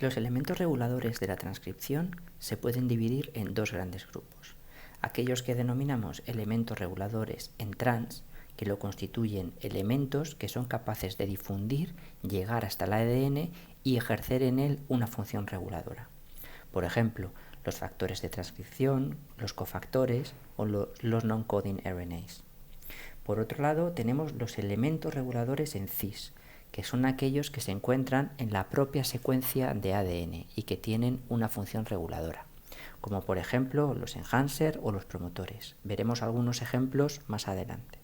Los elementos reguladores de la transcripción se pueden dividir en dos grandes grupos. Aquellos que denominamos elementos reguladores en trans, que lo constituyen elementos que son capaces de difundir, llegar hasta el ADN y ejercer en él una función reguladora. Por ejemplo, los factores de transcripción, los cofactores o los non-coding RNAs. Por otro lado, tenemos los elementos reguladores en cis, que son aquellos que se encuentran en la propia secuencia de ADN y que tienen una función reguladora, como por ejemplo los enhancer o los promotores. Veremos algunos ejemplos más adelante.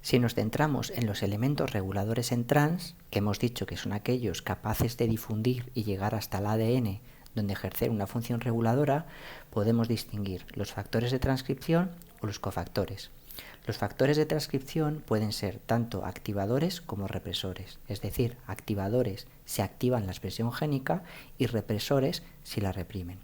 Si nos centramos en los elementos reguladores en trans, que hemos dicho que son aquellos capaces de difundir y llegar hasta el ADN donde ejercer una función reguladora, podemos distinguir los factores de transcripción o los cofactores. Los factores de transcripción pueden ser tanto activadores como represores, es decir, activadores si activan la expresión génica y represores si la reprimen.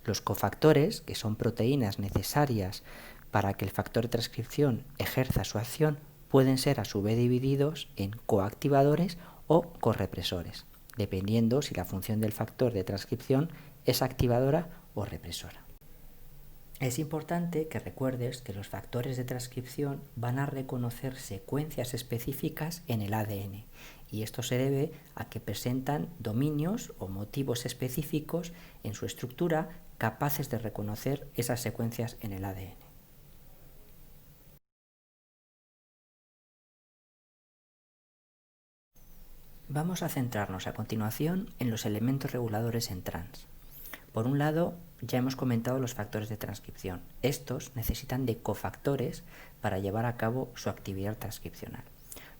Los cofactores, que son proteínas necesarias para que el factor de transcripción ejerza su acción, pueden ser a su vez divididos en coactivadores o correpresores, dependiendo si la función del factor de transcripción es activadora o represora. Es importante que recuerdes que los factores de transcripción van a reconocer secuencias específicas en el ADN y esto se debe a que presentan dominios o motivos específicos en su estructura capaces de reconocer esas secuencias en el ADN. Vamos a centrarnos a continuación en los elementos reguladores en trans. Por un lado, ya hemos comentado los factores de transcripción. Estos necesitan de cofactores para llevar a cabo su actividad transcripcional.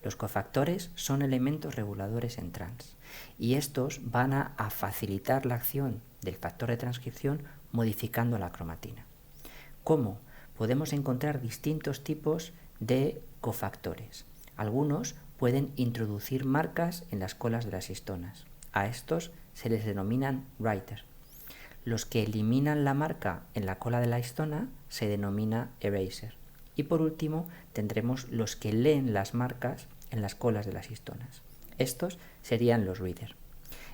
Los cofactores son elementos reguladores en trans y estos van a facilitar la acción del factor de transcripción modificando la cromatina. ¿Cómo? Podemos encontrar distintos tipos de cofactores. Algunos pueden introducir marcas en las colas de las histonas. A estos se les denominan writer. Los que eliminan la marca en la cola de la histona se denomina eraser. Y por último tendremos los que leen las marcas en las colas de las histonas. Estos serían los reader.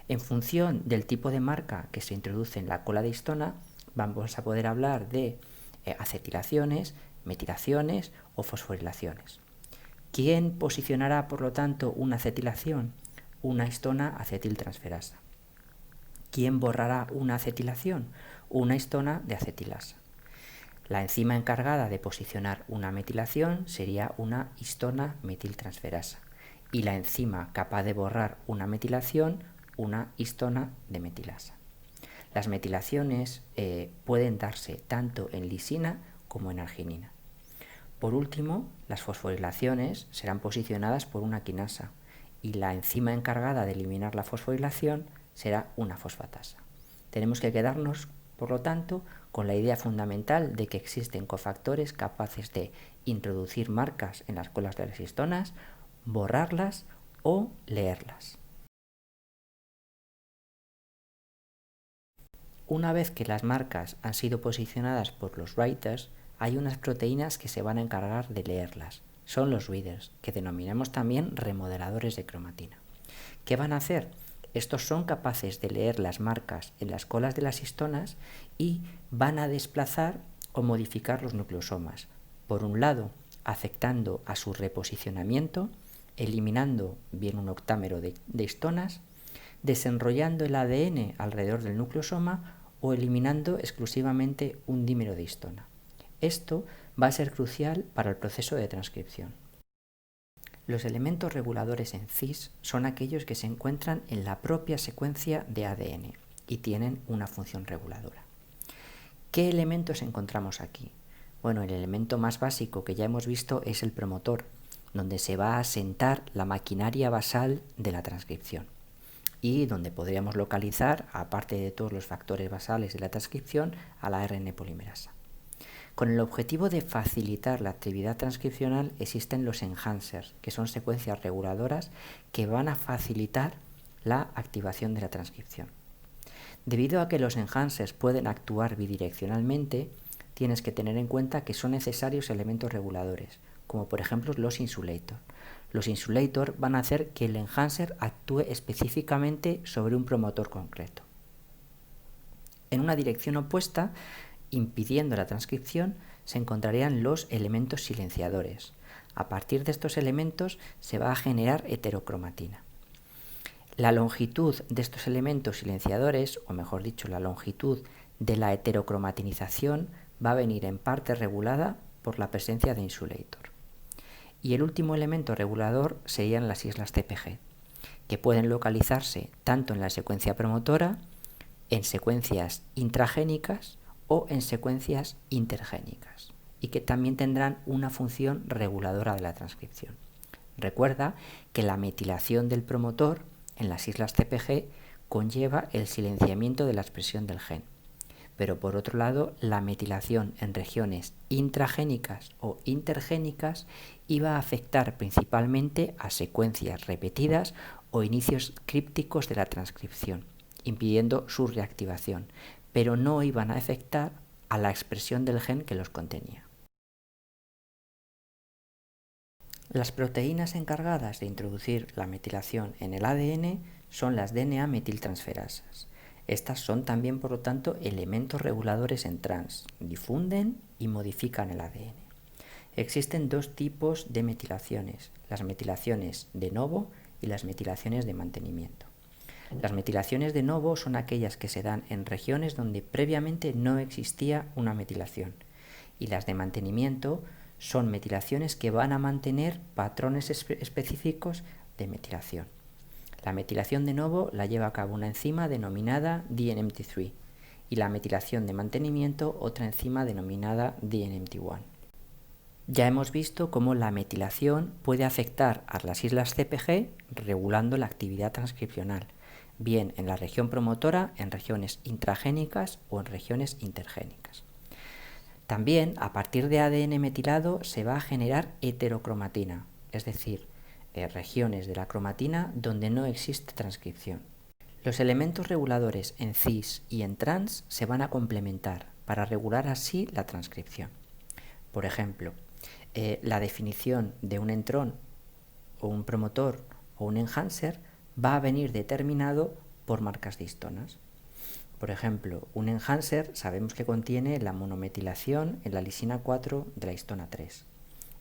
En función del tipo de marca que se introduce en la cola de histona, vamos a poder hablar de acetilaciones, metilaciones o fosforilaciones. ¿Quién posicionará, por lo tanto, una acetilación? Una histona acetiltransferasa. ¿Quién borrará una acetilación? Una histona de acetilasa. La enzima encargada de posicionar una metilación sería una histona metiltransferasa y la enzima capaz de borrar una metilación, una histona de metilasa. Las metilaciones pueden darse tanto en lisina como en arginina. Por último, las fosforilaciones serán posicionadas por una quinasa y la enzima encargada de eliminar la fosforilación será una fosfatasa. Tenemos que quedarnos, por lo tanto, con la idea fundamental de que existen cofactores capaces de introducir marcas en las colas de las histonas, borrarlas o leerlas. Una vez que las marcas han sido posicionadas por los writers, hay unas proteínas que se van a encargar de leerlas. Son los readers, que denominamos también remodeladores de cromatina. ¿Qué van a hacer? Estos son capaces de leer las marcas en las colas de las histonas y van a desplazar o modificar los nucleosomas. Por un lado, afectando a su reposicionamiento, eliminando bien un octámero de histonas, desenrollando el ADN alrededor del nucleosoma o eliminando exclusivamente un dímero de histona. Esto va a ser crucial para el proceso de transcripción. Los elementos reguladores en cis son aquellos que se encuentran en la propia secuencia de ADN y tienen una función reguladora. ¿Qué elementos encontramos aquí? Bueno, el elemento más básico que ya hemos visto es el promotor, donde se va a asentar la maquinaria basal de la transcripción y donde podríamos localizar, aparte de todos los factores basales de la transcripción, a la ARN polimerasa. Con el objetivo de facilitar la actividad transcripcional existen los enhancers, que son secuencias reguladoras que van a facilitar la activación de la transcripción. Debido a que los enhancers pueden actuar bidireccionalmente, tienes que tener en cuenta que son necesarios elementos reguladores, como por ejemplo los insulators. Los insulators van a hacer que el enhancer actúe específicamente sobre un promotor concreto. En una dirección opuesta, impidiendo la transcripción, se encontrarían los elementos silenciadores. A partir de estos elementos se va a generar heterocromatina. La longitud de estos elementos silenciadores, o mejor dicho, la longitud de la heterocromatinización, va a venir en parte regulada por la presencia de insulator. Y el último elemento regulador serían las islas CPG, que pueden localizarse tanto en la secuencia promotora, en secuencias intragénicas o en secuencias intergénicas, y que también tendrán una función reguladora de la transcripción. Recuerda que la metilación del promotor en las islas CPG conlleva el silenciamiento de la expresión del gen, pero por otro lado la metilación en regiones intragénicas o intergénicas iba a afectar principalmente a secuencias repetidas o inicios crípticos de la transcripción, impidiendo su reactivación, pero no iban a afectar a la expresión del gen que los contenía. Las proteínas encargadas de introducir la metilación en el ADN son las DNA metiltransferasas. Estas son también, por lo tanto, elementos reguladores en trans, difunden y modifican el ADN. Existen dos tipos de metilaciones, las metilaciones de novo y las metilaciones de mantenimiento. Las metilaciones de novo son aquellas que se dan en regiones donde previamente no existía una metilación, y las de mantenimiento son metilaciones que van a mantener patrones específicos de metilación. La metilación de novo la lleva a cabo una enzima denominada DNMT3 y la metilación de mantenimiento otra enzima denominada DNMT1. Ya hemos visto cómo la metilación puede afectar a las islas CPG regulando la actividad transcripcional, bien en la región promotora, en regiones intragénicas o en regiones intergénicas. También, a partir de ADN metilado, se va a generar heterocromatina, es decir, regiones de la cromatina donde no existe transcripción. Los elementos reguladores en cis y en trans se van a complementar para regular así la transcripción. Por ejemplo, la definición de un entrón o un promotor o un enhancer va a venir determinado por marcas de histonas. Por ejemplo, un enhancer sabemos que contiene la monometilación en la lisina 4 de la histona 3.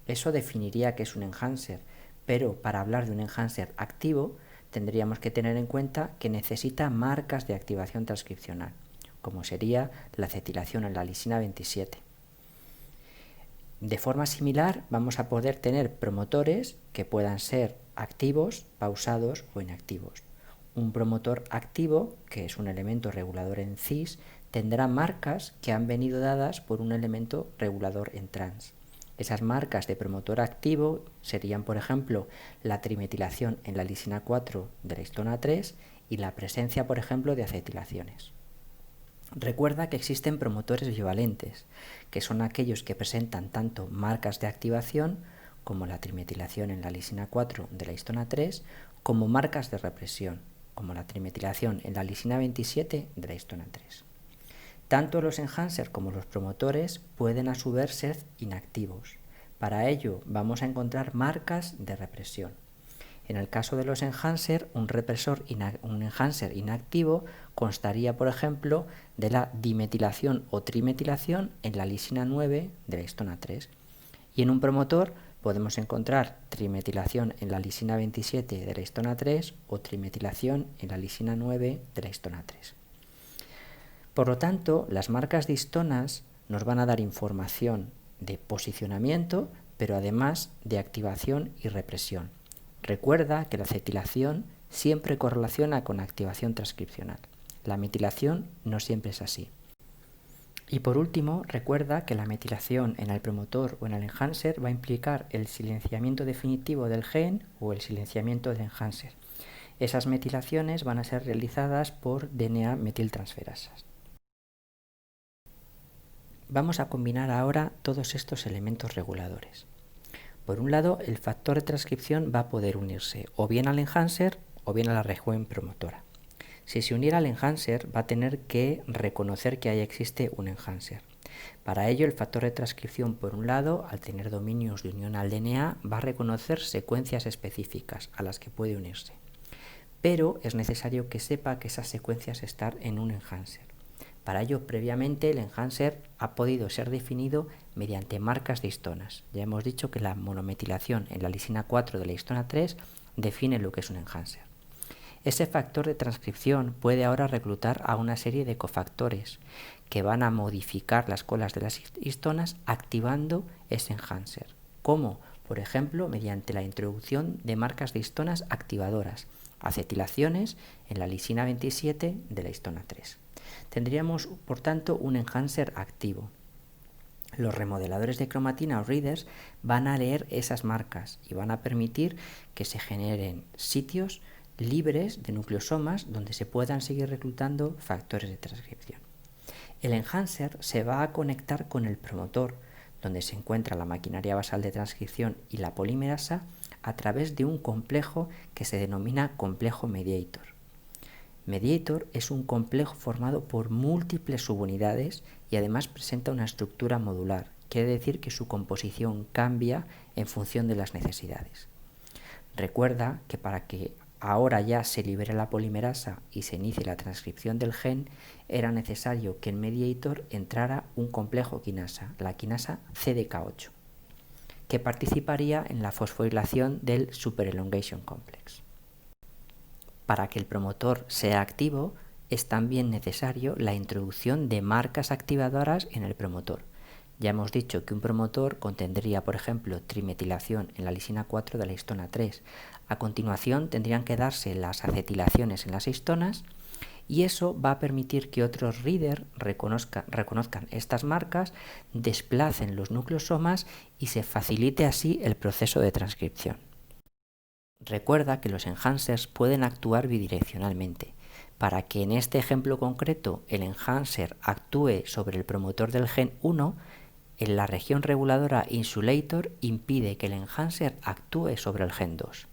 Eso definiría que es un enhancer, pero para hablar de un enhancer activo tendríamos que tener en cuenta que necesita marcas de activación transcripcional, como sería la acetilación en la lisina 27. De forma similar vamos a poder tener promotores que puedan ser activos, pausados o inactivos. Un promotor activo, que es un elemento regulador en cis, tendrá marcas que han venido dadas por un elemento regulador en trans. Esas marcas de promotor activo serían, por ejemplo, la trimetilación en la lisina 4 de la histona 3 y la presencia, por ejemplo, de acetilaciones. Recuerda que existen promotores bivalentes, que son aquellos que presentan tanto marcas de activación, como la trimetilación en la lisina 4 de la histona 3, como marcas de represión, como la trimetilación en la lisina 27 de la histona 3. Tanto los enhancers como los promotores pueden a su vez ser inactivos. Para ello vamos a encontrar marcas de represión. En el caso de los enhancers, un enhancer inactivo constaría, por ejemplo, de la dimetilación o trimetilación en la lisina 9 de la histona 3. Y en un promotor podemos encontrar trimetilación en la lisina 27 de la histona 3 o trimetilación en la lisina 9 de la histona 3. Por lo tanto, las marcas de histonas nos van a dar información de posicionamiento, pero además de activación y represión. Recuerda que la acetilación siempre correlaciona con activación transcripcional. La metilación no siempre es así. Y por último, recuerda que la metilación en el promotor o en el enhancer va a implicar el silenciamiento definitivo del gen o el silenciamiento del enhancer. Esas metilaciones van a ser realizadas por DNA metiltransferasas. Vamos a combinar ahora todos estos elementos reguladores. Por un lado, el factor de transcripción va a poder unirse o bien al enhancer o bien a la región promotora. Si se uniera al enhancer, va a tener que reconocer que ahí existe un enhancer. Para ello, el factor de transcripción, por un lado, al tener dominios de unión al DNA, va a reconocer secuencias específicas a las que puede unirse. Pero es necesario que sepa que esas secuencias están en un enhancer. Para ello, previamente, el enhancer ha podido ser definido mediante marcas de histonas. Ya hemos dicho que la monometilación en la lisina 4 de la histona 3 define lo que es un enhancer. Ese factor de transcripción puede ahora reclutar a una serie de cofactores que van a modificar las colas de las histonas activando ese enhancer, como por ejemplo mediante la introducción de marcas de histonas activadoras, acetilaciones en la lisina 27 de la histona 3. Tendríamos por tanto un enhancer activo. Los remodeladores de cromatina o readers van a leer esas marcas y van a permitir que se generen sitios libres de nucleosomas donde se puedan seguir reclutando factores de transcripción. El enhancer se va a conectar con el promotor, donde se encuentra la maquinaria basal de transcripción y la polimerasa, a través de un complejo que se denomina complejo mediator. Mediator es un complejo formado por múltiples subunidades y además presenta una estructura modular, quiere decir que su composición cambia en función de las necesidades. Recuerda que para que ahora ya se libere la polimerasa y se inicie la transcripción del gen, era necesario que en mediator entrara un complejo quinasa, la quinasa CDK8, que participaría en la fosforilación del superelongation complex. Para que el promotor sea activo, es también necesario la introducción de marcas activadoras en el promotor. Ya hemos dicho que un promotor contendría, por ejemplo, trimetilación en la lisina 4 de la histona 3. A continuación tendrían que darse las acetilaciones en las histonas y eso va a permitir que otros readers reconozcan estas marcas, desplacen los nucleosomas y se facilite así el proceso de transcripción. Recuerda que los enhancers pueden actuar bidireccionalmente. Para que en este ejemplo concreto el enhancer actúe sobre el promotor del gen 1, en la región reguladora insulator impide que el enhancer actúe sobre el gen 2.